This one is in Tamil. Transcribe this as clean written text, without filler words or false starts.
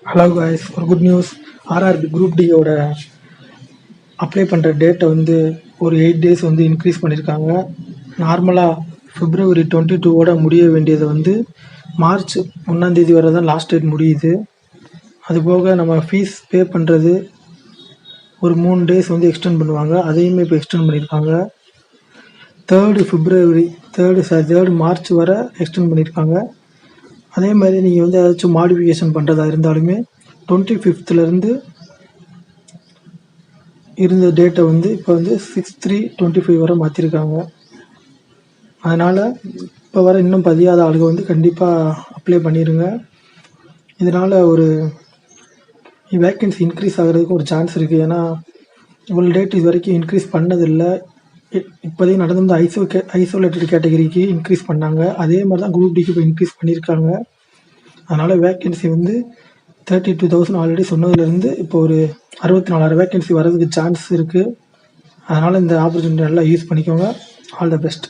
ஹலோ காய்ஸ், ஒரு குட் நியூஸ். ஆர்ஆர்பி குரூப் டியோட அப்ளை பண்ணுற டேட்டை வந்து ஒரு 8 days வந்து இன்க்ரீஸ் பண்ணியிருக்காங்க. நார்மலாக February 22 முடிய வேண்டியது வந்து March 1 வரை தான் லாஸ்ட் டேட் முடியுது. அதுபோக நம்ம ஃபீஸ் பே பண்ணுறது ஒரு 3 days வந்து எக்ஸ்டெண்ட் பண்ணுவாங்க. அதையுமே இப்போ எக்ஸ்டெண்ட் பண்ணியிருக்காங்க. 3rd March வரை எக்ஸ்டெண்ட் பண்ணியிருக்காங்க. அதே மாதிரி நீங்கள் வந்து ஏதாச்சும் மாடிஃபிகேஷன் பண்ணுறதா இருந்தாலுமே 25th இருந்த டேட்டை வந்து இப்போ வந்து 6/3/25 வரை மாற்றிருக்காங்க. அதனால் இப்போ வர இன்னும் பதியாத ஆளுங்க வந்து கண்டிப்பாக அப்ளை பண்ணிடுங்க. இதனால் ஒரு வேக்கன்சி இன்க்ரீஸ் ஆகிறதுக்கு ஒரு சான்ஸ் இருக்குது. ஏன்னா இவ்வளோ டேட் இது வரைக்கும் இன்க்ரீஸ் பண்ணதில்லை. இப்போதைக்கு நடந்து ஐசோலேட்டட் கேட்டகரிக்கு இன்க்ரீஸ் பண்ணாங்க. அதே மாதிரி தான் குரூப் டிக்கு இப்போ இன்க்ரீஸ் பண்ணியிருக்காங்க. அதனால் வேக்கன்சி வந்து 32,000 ஆல்ரெடி சொன்னதுலேருந்து இப்போ ஒரு 64,000 வேக்கன்சி வர்றதுக்கு சான்ஸ் இருக்குது. அதனால் இந்த ஆப்பர்ச்சுனிட்டி நல்லா யூஸ் பண்ணிக்கோங்க. All the best.